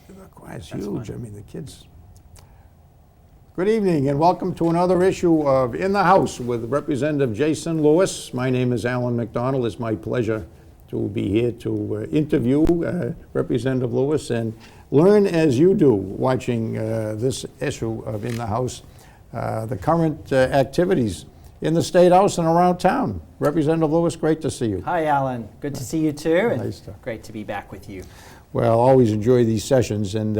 It's huge. I mean, the kids. Good evening and welcome to another issue of In the House with Representative Jason Lewis. My name is Alan McDonald. It's my pleasure to be here to interview Representative Lewis and learn as you do watching this issue of In the House, the current activities in the State House and around town. Representative Lewis, great to see you. Hi, Alan. Good to see you too. And Nice to- great to be back with you. Well, always enjoy these sessions, and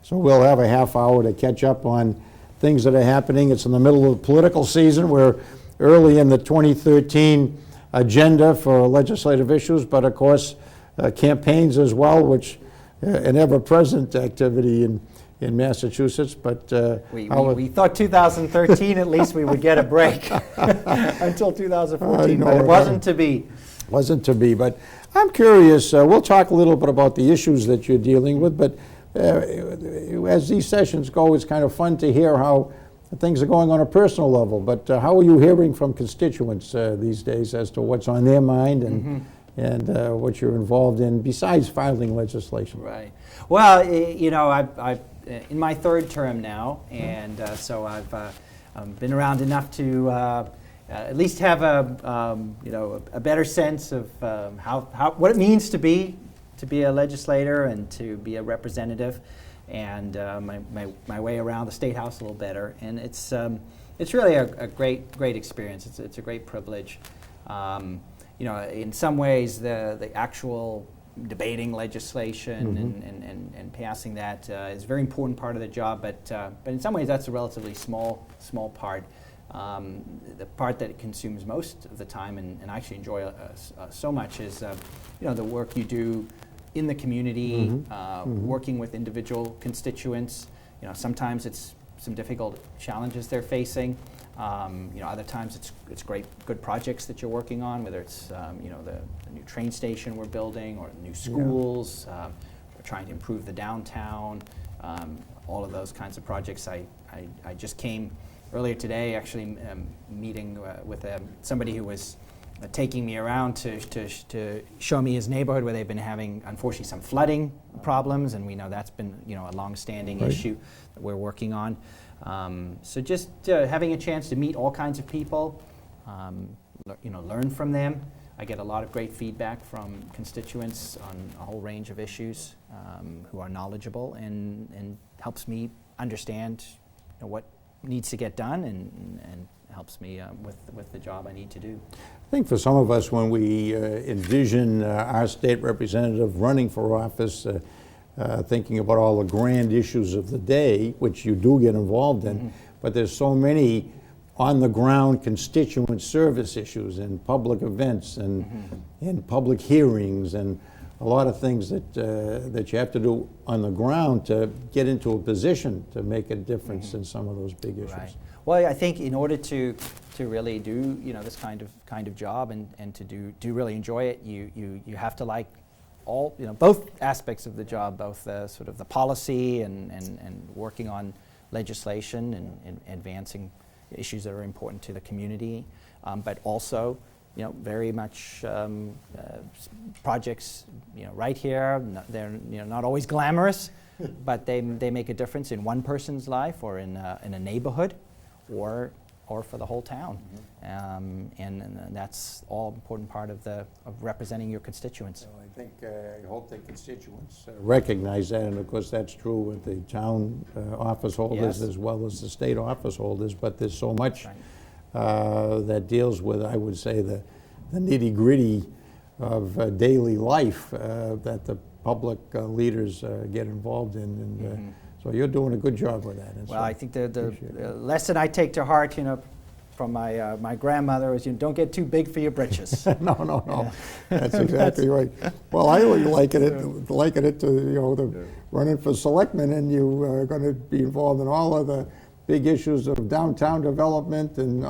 so we'll have a half hour to catch up on things that are happening. It's in the middle of the political season. We're early in the 2013 agenda for legislative issues, but of course, campaigns as well, which an ever-present activity in Massachusetts. But we thought 2013 at least we would get a break until 2014, but it wasn't to be. Wasn't to be, but I'm curious, we'll talk a little bit about the issues that you're dealing with, but as these sessions go, it's kind of fun to hear how things are going on a personal level, but how are you hearing from constituents these days as to what's on their mind and what you're involved in besides filing legislation? Right. Well, you know, I'm in my third term now, and so I've been around enough to at least have a better sense of what it means to be a legislator and to be a representative, and my way around the State House a little better. And it's really a great experience. It's a great privilege. You know, in some ways, the actual debating legislation and passing that is a very important part of the job. But in some ways, that's a relatively small part. The part that consumes most of the time, and I actually enjoy so much, is you know, the work you do in the community, working with individual constituents. You know, sometimes it's some difficult challenges they're facing. You know, other times it's good projects that you're working on, whether it's you know, the new train station we're building or new schools. We're trying to improve the downtown. All of those kinds of projects. I just came earlier today, actually meeting with somebody who was taking me around to show me his neighborhood where they've been having, unfortunately, some flooding problems, and we know that's been, you know, a long-standing issue that we're working on. So just having a chance to meet all kinds of people, you know, learn from them. I get a lot of great feedback from constituents on a whole range of issues who are knowledgeable, and helps me understand, you know, what needs to get done, and helps me with the job I need to do. I think for some of us, when we envision our state representative running for office, thinking about all the grand issues of the day, which you do get involved in, but there's so many on-the-ground constituent service issues and public events and public hearings and a lot of things that you have to do on the ground to get into a position to make a difference in some of those big issues. Right. Well, I think in order to really do, you know, this kind of job and to do really enjoy it, you have to like all, you know, both aspects of the job, both sort of the policy and working on legislation and advancing issues that are important to the community, but also, you know, very much projects, you know, right here. They're, you know, not always glamorous, but they make a difference in one person's life or in a neighborhood, or for the whole town, and that's all important part of representing your constituents. Well, I think I hope that constituents recognize that, and of course that's true with the town office holders as well as the state office holders. But there's so much that deals with, I would say, the nitty-gritty of daily life that the public leaders get involved in, and so you're doing a good job with that. Well, I think the lesson I take to heart, you know, from my grandmother is, you know, don't get too big for your britches. No. That's exactly right. Well, I liken it to, you know, running for selectman, and you are going to be involved in all of the big issues of downtown development, and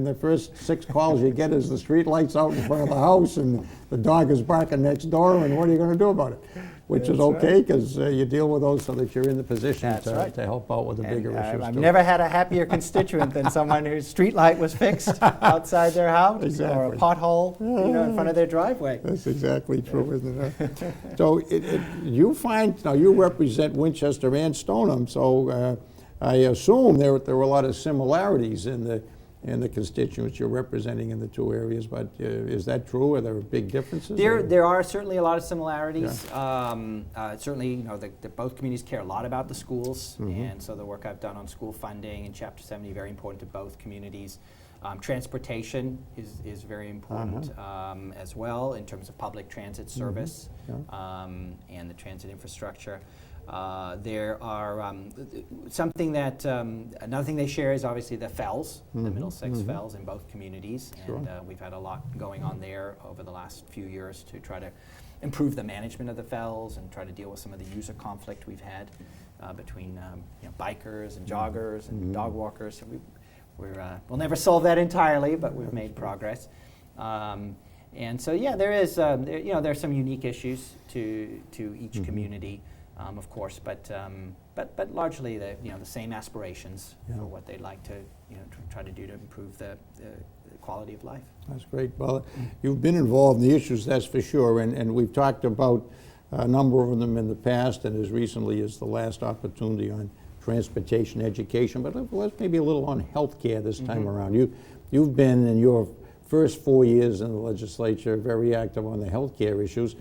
the first 6 calls you get is the street lights out in front of the house, and the dog is barking next door, and what are you going to do about it? which is That's right. okay, because you deal with those so that you're in the position That's right. to help out with the bigger issues. I've too. never had a happier constituent than someone whose street light was fixed outside their house, or a Exactly. pothole, in front of their driveway. That's exactly true, isn't it? So you find, now you represent Winchester and Stoneham, so I assume there were a lot of similarities in the constituents you're representing in the two areas, but is that true? Are there big differences? or- There are certainly a lot of similarities. Certainly, both communities care a lot about the schools, and so the work I've done on school funding and Chapter 70 very important to both communities. Transportation is very important as well in terms of public transit service and the transit infrastructure. There are something that another thing they share is obviously the fells, the Middlesex Fells in both communities, and we've had a lot going on there over the last few years to try to improve the management of the fells and try to deal with some of the user conflict we've had between bikers and joggers and dog walkers. So we'll never solve that entirely, but we've made progress. And so there are some unique issues to each community. Of course, but largely the same aspirations for what they'd like to try to do to improve the quality of life. That's great. Well, you've been involved in the issues, that's for sure, and we've talked about a number of them in the past, and as recently as the last opportunity on transportation, education, but let's maybe a little on healthcare this time around. You've been in your first 4 years in the legislature very active on the healthcare issues,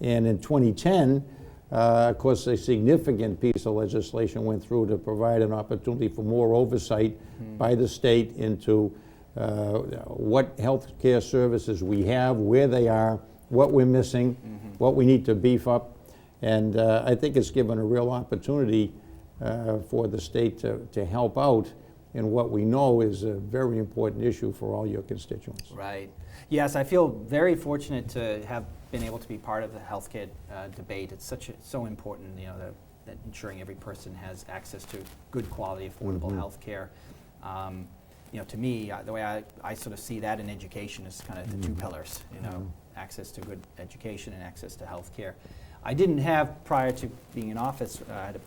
and in 2010. Of course, a significant piece of legislation went through to provide an opportunity for more oversight by the state into what health care services we have, where they are, what we're missing, what we need to beef up. And I think it's given a real opportunity for the state to help out in what we know is a very important issue for all your constituents. Right. Yes, I feel very fortunate to have been able to be part of the healthcare debate. It's so important, that ensuring every person has access to good quality, affordable health care. To me, the way I sort of see that in education is kind of the two pillars, access to good education and access to health care. I didn't have, prior to being in office, I had a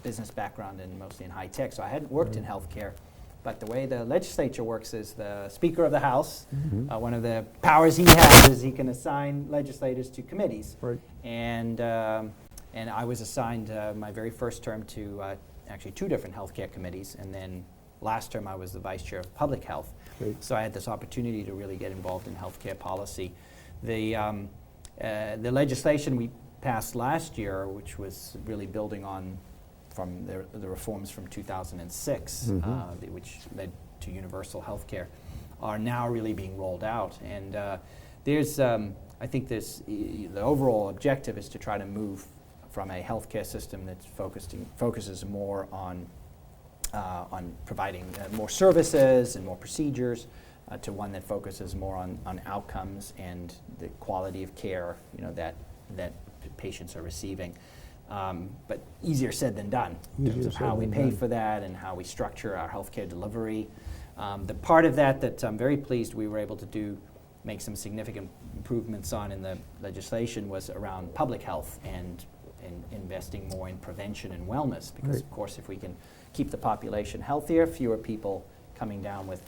business background and mostly in high tech, so I hadn't worked in healthcare. But the way the legislature works is the Speaker of the House, one of the powers he has is he can assign legislators to committees. Right. And I was assigned my very first term to actually 2 different healthcare committees, and then last term I was the vice chair of public health. Great. So I had this opportunity to really get involved in healthcare policy. The legislation we passed last year, which was really building on from the reforms from 2006, which led to universal health care, are now really being rolled out. And there's, I think the overall objective is to try to move from a healthcare system that focuses more on providing more services and more procedures to one that focuses more on outcomes and the quality of care that patients are receiving. But easier said than done in terms of how we pay for that and how we structure our healthcare delivery. The part of that I'm very pleased we were able to make some significant improvements on in the legislation was around public health and investing more in prevention and wellness, because of course if we can keep the population healthier, fewer people coming down with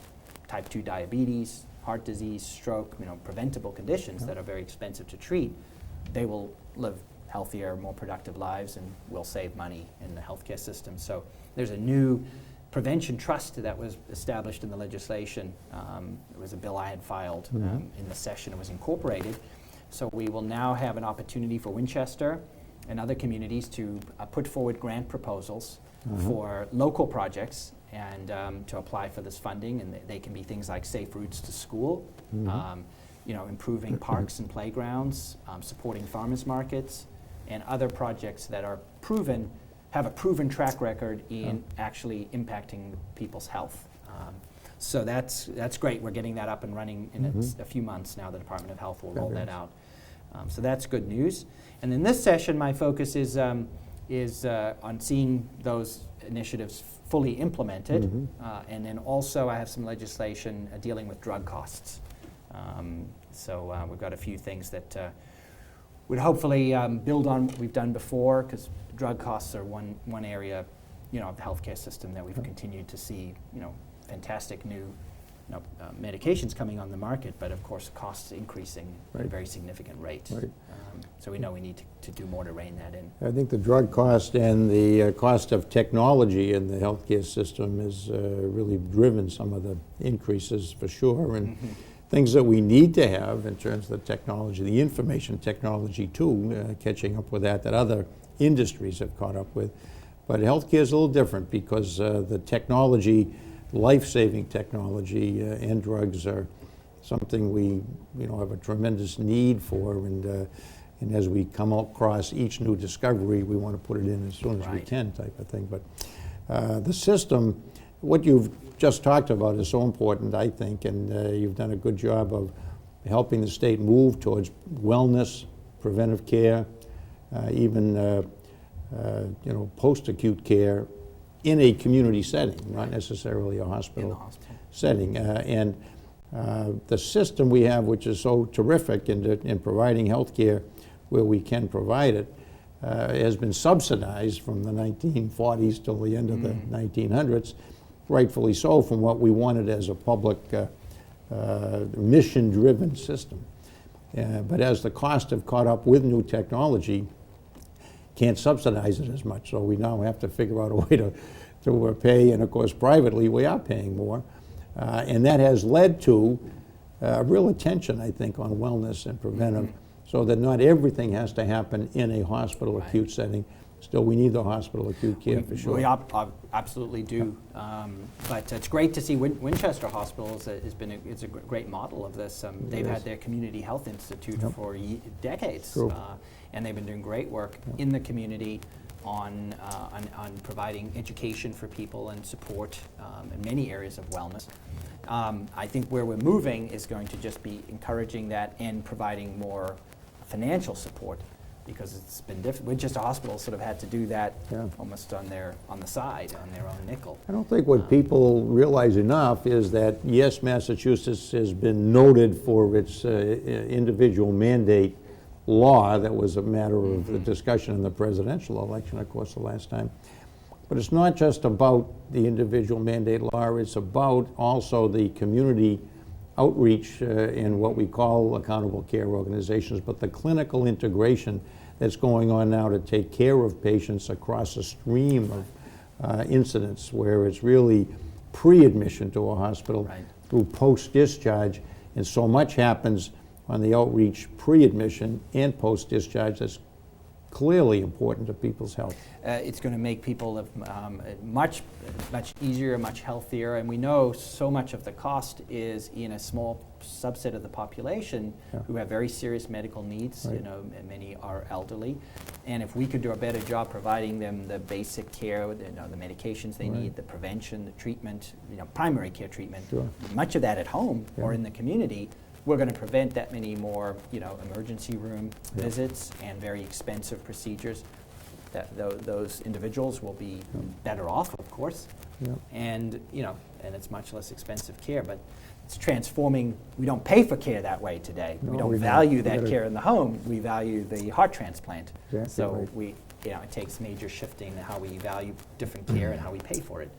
type 2 diabetes, heart disease, stroke, preventable conditions that are very expensive to treat, they will live healthier, more productive lives, and will save money in the healthcare system. So there's a new prevention trust that was established in the legislation. It was a bill I had filed in the session. It was incorporated. So we will now have an opportunity for Winchester and other communities to put forward grant proposals for local projects and to apply for this funding. And they can be things like safe routes to school, improving parks and playgrounds, supporting farmers markets, and other projects that are have a proven track record in actually impacting people's health. So that's great. We're getting that up and running in a few months now. The Department of Health will roll that out. So that's good news. And in this session, my focus is on seeing those initiatives fully implemented. And then also I have some legislation dealing with drug costs. So we've got a few things that would hopefully build on what we've done before, because drug costs are one area, of the healthcare system that we've continued to see, fantastic new medications coming on the market, but of course costs increasing at a very significant rate. Right. So we know we need to do more to rein that in. I think the drug cost and the cost of technology in the healthcare system has really driven some of the increases for sure, and things that we need to have in terms of the technology, the information technology too, catching up with that other industries have caught up with. But healthcare is a little different because the technology, life-saving technology and drugs are something we have a tremendous need for, and as we come across each new discovery, we want to put it in as soon as we can, type of thing. But the system, what you've just talked about, is so important, I think, and you've done a good job of helping the state move towards wellness, preventive care, even post-acute care in a community setting, not necessarily a hospital setting. And the system we have, which is so terrific in providing health care where we can provide it, has been subsidized from the 1940s till the end of the 1900s, rightfully so, from what we wanted as a public mission-driven system. But as the costs have caught up with new technology, can't subsidize it as much, so we now have to figure out a way to pay, and of course privately we are paying more, and that has led to real attention, I think, on wellness and preventive, so that not everything has to happen in a hospital acute setting. Still, we need the hospital acute care for sure. We absolutely do, but it's great to see Winchester Hospital is a great model of this. They've had their community health institute for decades, and they've been doing great work in the community on providing education for people and support in many areas of wellness. I think where we're moving is going to just be encouraging that and providing more financial support, because it's been different. Winchester Hospital sort of had to do that almost on the side, on their own nickel. I don't think what people realize enough is that, yes, Massachusetts has been noted for its individual mandate law that was a matter of the discussion in the presidential election, of course, the last time. But it's not just about the individual mandate law, it's about also the community outreach in what we call accountable care organizations, but the clinical integration that's going on now to take care of patients across a stream of incidents, where it's really pre-admission to a hospital through post-discharge, and so much happens on the outreach pre-admission and post-discharge that's clearly important to people's health. It's going to make people live much easier, much healthier, and we know so much of the cost is in a small subset of the population who have very serious medical needs. And many are elderly, and if we could do a better job providing them the basic care, the medications they need, the prevention, the treatment, primary care treatment, much of that at home or in the community, we're going to prevent that many more, emergency room visits and very expensive procedures. Those individuals will be better off, of course, and and it's much less expensive care. But it's transforming. We don't pay for care that way today. We don't value that care in the home. We value the heart transplant. So it takes major shifting in how we value different care and how we pay for it.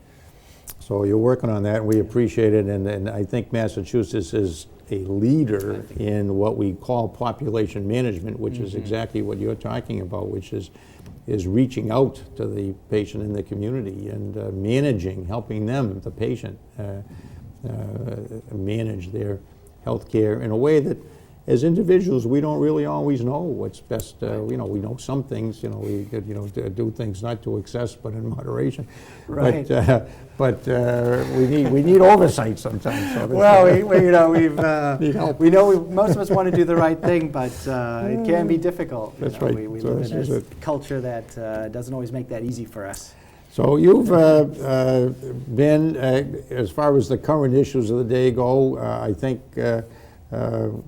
So you're working on that, and we appreciate it, and I think Massachusetts is a leader in what we call population management, which is exactly what you're talking about, which is reaching out to the patient in the community and helping them, the patient, manage their health care in a way that, as individuals, we don't really always know what's best. We know some things. We do things not to excess, but in moderation. But we need oversight sometimes. So we know most of us want to do the right thing, but it can be difficult. That's right. We live in a culture that doesn't always make that easy for us. So you've been, as far as the current issues of the day go, I think.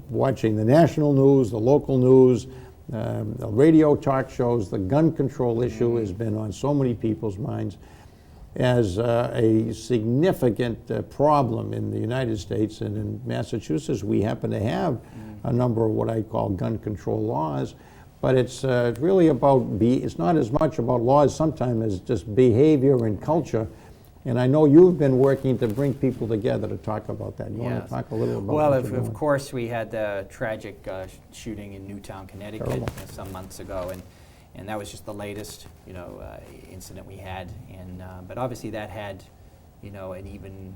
Watching the national news, the local news, the radio talk shows, the gun control issue has been on so many people's minds as a significant problem in the United States. And in Massachusetts, we happen to have a number of what I call gun control laws. But it's really about, it's not as much about laws sometimes as just behavior and culture. And I know you've been working to bring people together to talk about that. You want Yes. to talk a little about Well, what you're of doing? course, we had the tragic shooting in Newtown, Connecticut, Terrible. some months ago, and that was just the latest, incident we had. And but obviously, that had, an even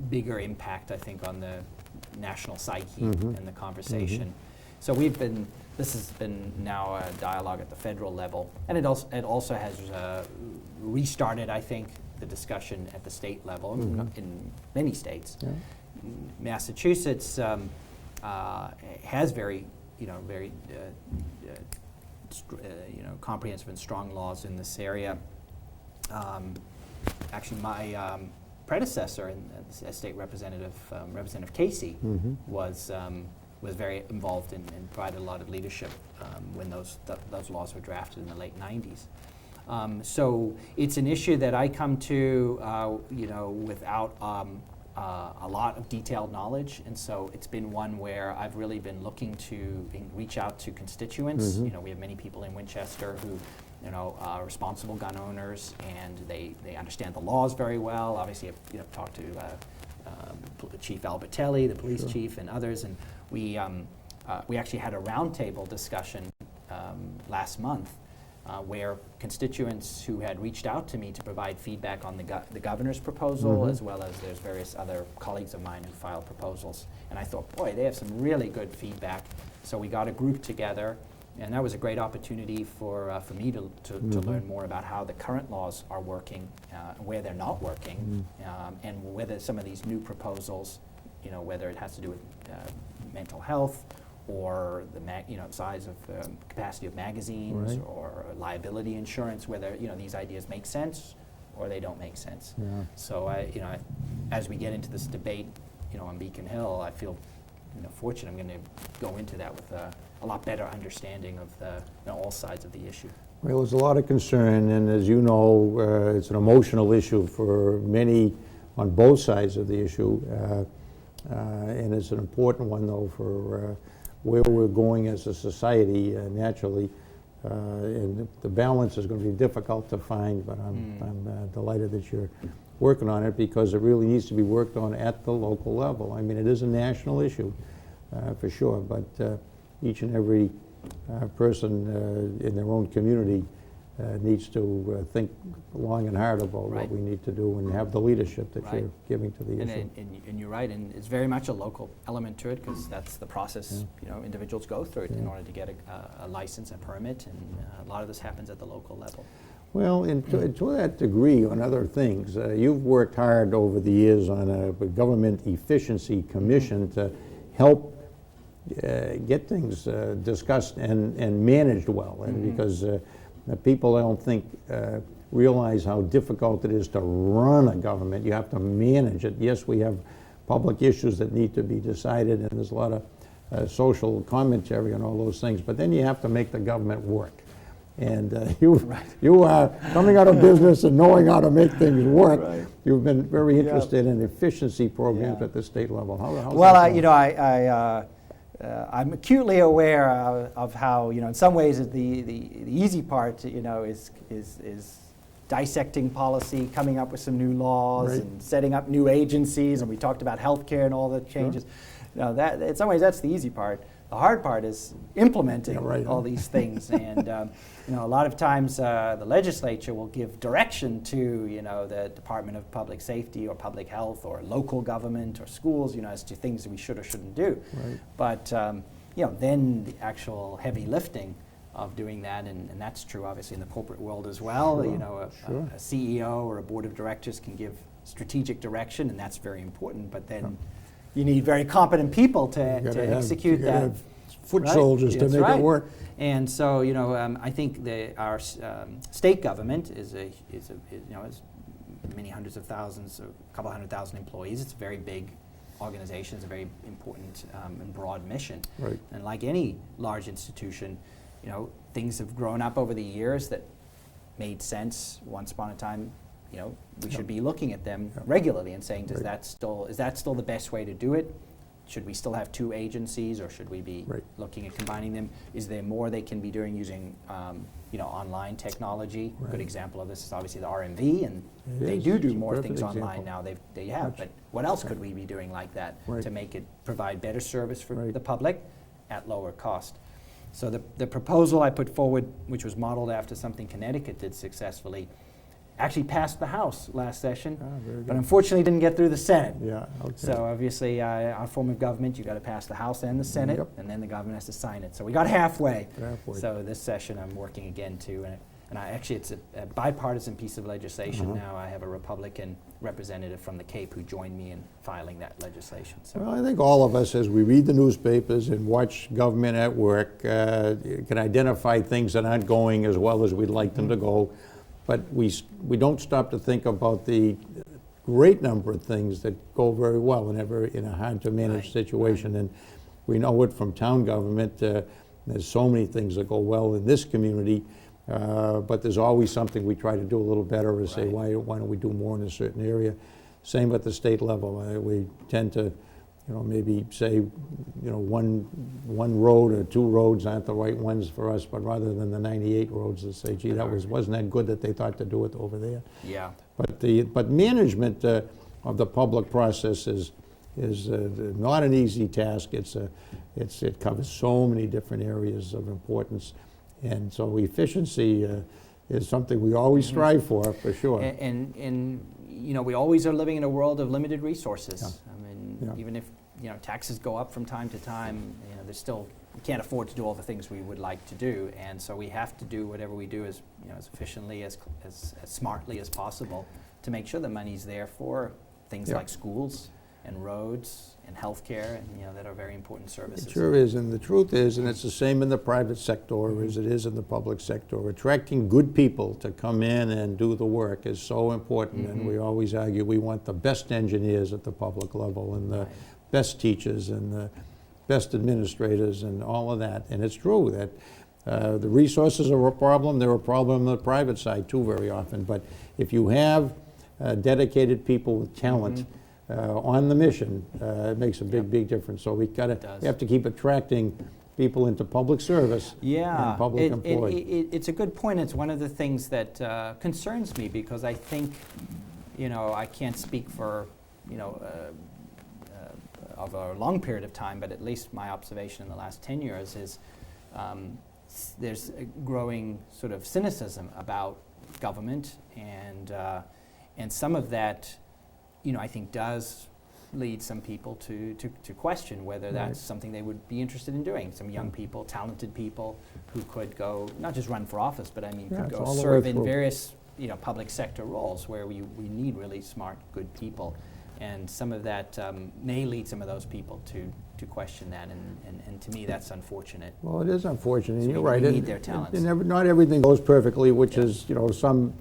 bigger impact, I think, on the national psyche and the conversation. So this has been now a dialogue at the federal level, and it also has restarted, I think, the discussion at the state level in many states. Yeah. Massachusetts has very comprehensive and strong laws in this area. Actually, my predecessor as state representative, Representative Casey, was very involved and provided a lot of leadership when those laws were drafted in the late 90s. So it's an issue that I come to, without a lot of detailed knowledge, and so it's been one where I've really been looking to reach out to constituents. We have many people in Winchester who, are responsible gun owners, and they understand the laws very well. Obviously, I've talked to Chief Albertelli, the police chief, and others, and we actually had a roundtable discussion last month. Where constituents who had reached out to me to provide feedback on the governor's proposal, as well as there's various other colleagues of mine who filed proposals. And I thought, boy, they have some really good feedback. So we got a group together, and that was a great opportunity for me to learn more about how the current laws are working, where they're not working, and whether some of these new proposals, whether it has to do with mental health, or the size of capacity of magazines, Right. or liability insurance, whether these ideas make sense or they don't make sense. Yeah. So as we get into this debate, on Beacon Hill, I feel fortunate. I'm going to go into that with a lot better understanding of all sides of the issue. Well, there's a lot of concern, and as you know, it's an emotional issue for many on both sides of the issue, and it's an important one, though, for where we're going as a society naturally. And the balance is going to be difficult to find, but I'm delighted that you're working on it, because it really needs to be worked on at the local level. I mean, it is a national issue, for sure, but each and every person in their own community needs to think long and hard about Right. what we need to do and have the leadership that Right. you're giving to the issue. And you're right, and it's very much a local element to it, because that's the process individuals go through in order to get a license, a permit, and a lot of this happens at the local level. Well, and to that degree on other things, you've worked hard over the years on a government efficiency commission to help get things discussed and managed well, and because people, I don't think, realize how difficult it is to run a government. You have to manage it. Yes, we have public issues that need to be decided, and there's a lot of social commentary on all those things, but then you have to make the government work. And you are coming out of business and knowing how to make things work. Right. You've been very interested in efficiency programs Yeah. at the state level. How's Well, that going? I'm acutely aware of how, in some ways the easy part, is dissecting policy, coming up with some new laws, Right. and setting up new agencies, and we talked about healthcare and all the changes. That in some ways that's the easy part. The hard part is implementing all these things, and a lot of times the legislature will give direction to the Department of Public Safety or Public Health or local government or schools, as to things that we should or shouldn't do. Right. But then the actual heavy lifting of doing that, and that's true obviously in the corporate world as well. Sure. A CEO or a board of directors can give strategic direction, and that's very important. But then you need very competent people to execute that. Foot Right. soldiers to That's make right. it work. And so, I think our state government is many hundreds of thousands, a couple 100,000 employees. It's a very big organization. It's a very important and broad mission. Right. And like any large institution, things have grown up over the years that made sense once upon a time. We should be looking at them regularly and saying, is that still the best way to do it? should we still have two agencies, or should we be Right. looking at combining them? Is there more they can be doing using online technology? Right. Good example of this is obviously the RMV, and It they is. do It's a more perfect things example. online now. They have, but what else could we be doing like that Right. to make it provide better service for Right. the public at lower cost? So the proposal I put forward, which was modeled after something Connecticut did successfully, actually passed the House last session, Very but good. unfortunately didn't get through the Senate. Yeah, okay. So obviously, our form of government, you got to pass the House and the Senate, Yep. and then the government has to sign it. So we got halfway. Halfway. So this session, I'm working again too, and it's a bipartisan piece of legislation now. I have a Republican representative from the Cape who joined me in filing that legislation. So Well, I think all of us, as we read the newspapers and watch government at work, can identify things that aren't going as well as we'd like them to go. But we don't stop to think about the great number of things that go very well in a hard-to-manage Right, situation. And we know it from town government. There's so many things that go well in this community, but there's always something we try to do a little better, or say, Right. why don't we do more in a certain area? Same at the state level. We tend to, maybe say, one road or two roads aren't the right ones for us, but rather than the 98 roads, to say, gee, wasn't that good that they thought to do it over there? yeah, But management of the public process is not an easy task. It covers so many different areas of importance, and so efficiency is something we always strive for sure. and we always are living in a world of limited resources. Yeah. I mean, Yeah. even if taxes go up from time to time, there's still, we can't afford to do all the things we would like to do, and so we have to do whatever we do as efficiently, as smartly as possible to make sure the money's there for things Yeah. like schools and roads and healthcare, and that are very important services. It sure is, and the truth is, and it's the same in the private sector as it is in the public sector, attracting good people to come in and do the work is so important, and we always argue we want the best engineers at the public level, and the Right. best teachers, and the best administrators, and all of that. And it's true that the resources are a problem. They're a problem on the private side too very often, but if you have dedicated people with talent on the mission, it makes a big difference. So we does. have to keep attracting people into public service Yeah, and public employed. it's a good point. It's one of the things that concerns me, because I think, I can't speak for, of a long period of time, but at least my observation in the last 10 years is there's a growing sort of cynicism about government, and some of that, I think does lead some people to question whether that's something they would be interested in doing. Some young people, talented people who could go, not just run for office, but Yeah, could it's go all the serve way in through. various public sector roles where we need really smart, good people. And some of that may lead some of those people to question that, and to me that's unfortunate. Well, it is unfortunate, So you're we right. need their talents. Not everything goes perfectly, which is, some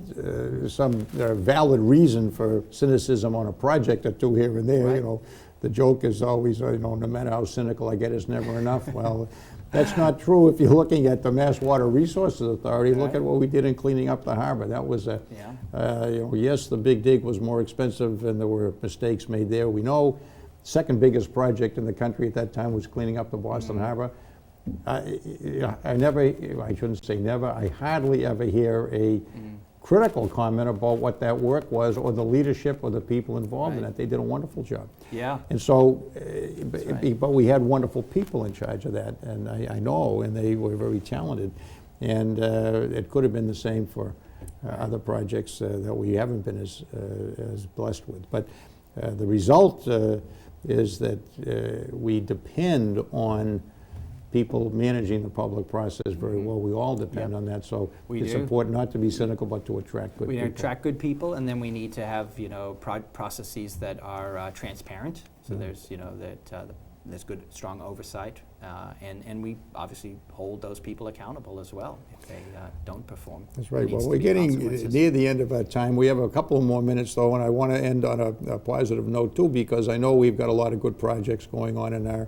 valid reason for cynicism on a project or two here and there. Right. The joke is always, no matter how cynical I get, it's never enough. Well, that's not true if you're looking at the Mass Water Resources Authority. Look at what we did in cleaning up the harbor. That was yes, the big dig was more expensive and there were mistakes made there. We know second biggest project in the country at that time was cleaning up the Boston Harbor. I shouldn't say never, I hardly ever hear a critical comment about what that work was, or the leadership, or the people involved in Right. it. They did a wonderful job. Yeah. And so, right. but we had wonderful people in charge of that, and I know, and they were very talented. And it could have been the same for other projects that we haven't been as blessed with. But the result is that we depend on people managing the public process very well. We all depend on that. So We it's do. important not to be cynical, but to attract good We people. attract good people, and then we need to have processes that are transparent. So there's there's good, strong oversight, and we obviously hold those people accountable as well if they don't perform. That's There right. needs Well, to we're be getting consequences. near the end of our time. We have a couple more minutes, though, and I want to end on a positive note, too, because I know we've got a lot of good projects going on in our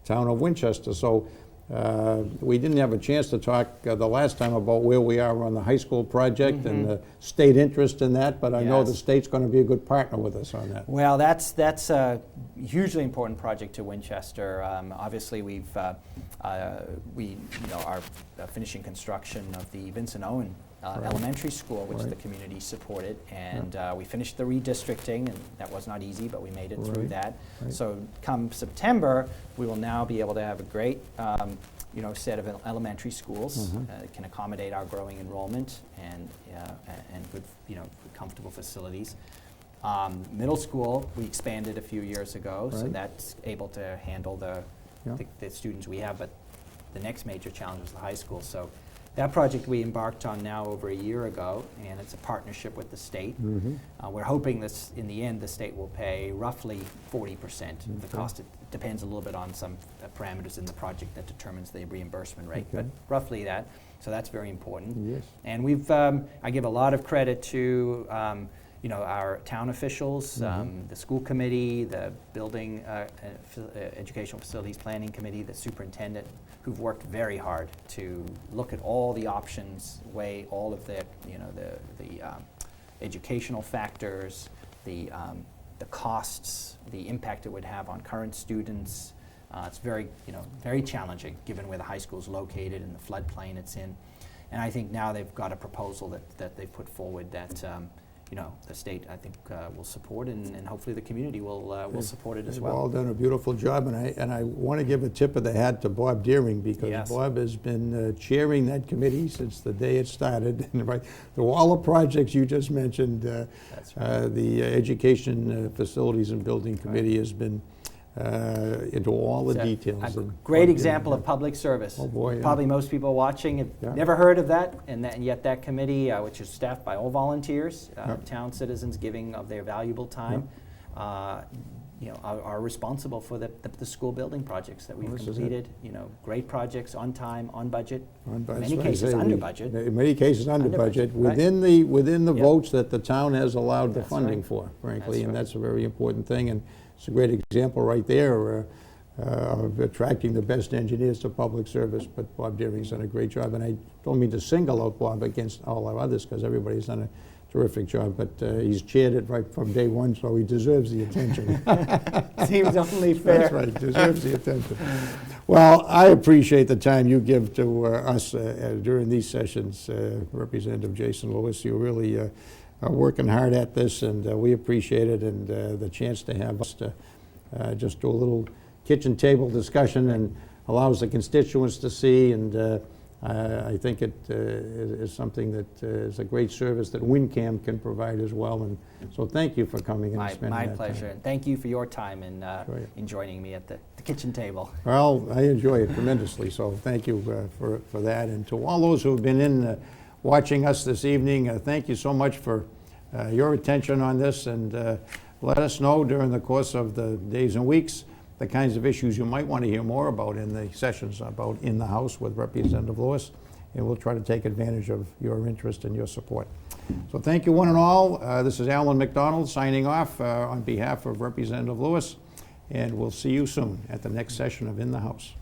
town of Winchester. So We didn't have a chance to talk the last time about where we are on the high school project and the state interest in that, but I know the Yes. state's going to be a good partner with us on that. Well, that's a hugely important project to Winchester. Obviously, we are finishing construction of the Vincent Owen Elementary School, which the community supported, and we finished the redistricting, and that was not easy, but we made it through that. So come September, we will now be able to have a great set of elementary schools that can accommodate our growing enrollment and good, comfortable facilities. Middle school, we expanded a few years ago, so that's able to handle the students we have, but the next major challenge was the high school. So that project we embarked on now over a year ago, and it's a partnership with the state. We're hoping this, in the end, the state will pay roughly 40% of the cost. It depends a little bit on some parameters in the project that determines the reimbursement rate, but roughly that. So that's very important. Yes. And we've, I give a lot of credit to our town officials, the school committee, the building educational facilities planning committee, the superintendent, who've worked very hard to look at all the options, weigh all of the educational factors, the costs, the impact it would have on current students. It's very challenging given where the high school is located and the floodplain it's in. And I think now they've got a proposal that they've put forward that the state, I think, will support, and hopefully the community will support it as well. They've all done a beautiful job, and I want to give a tip of the hat to Bob Deering, because Bob has been chairing that committee since the day it started. And through all the projects you just mentioned, the Education Facilities and Building Committee has been into all the details. A great example of public service. Oh boy, Probably most people watching have never heard of that, and yet that committee, which is staffed by all volunteers, town citizens giving of their valuable time, are responsible for the school building projects that we've completed. Great projects, on time, on budget. In many cases under budget. In many cases under budget, right. within the votes that the town has allowed the funding for, frankly, and that's a very important thing. And it's a great example right there of attracting the best engineers to public service. But Bob Deering's done a great job, and I don't mean to single out Bob against all our others, because everybody's done a terrific job, but he's chaired it right from day one, so he deserves the attention. Seems only fair. That's right, deserves the attention. Well, I appreciate the time you give to us during these sessions, Representative Jason Lewis. You really are working hard at this, and we appreciate it, and the chance to have us to just do a little kitchen table discussion and allows the constituents to see, and I think it is something that is a great service that WinCam can provide as well. And so thank you for coming and spending that time. My pleasure. And thank you for your time and in joining me at the kitchen table. Well, I enjoy it tremendously, so thank you for that. And to all those who have been in watching us this evening, thank you so much for your attention on this, and let us know during the course of the days and weeks the kinds of issues you might want to hear more about in the sessions about in the House with Representative Lewis, and we'll try to take advantage of your interest and your support. So thank you one and all. This is Alan McDonald signing off on behalf of Representative Lewis, and we'll see you soon at the next session of In the House.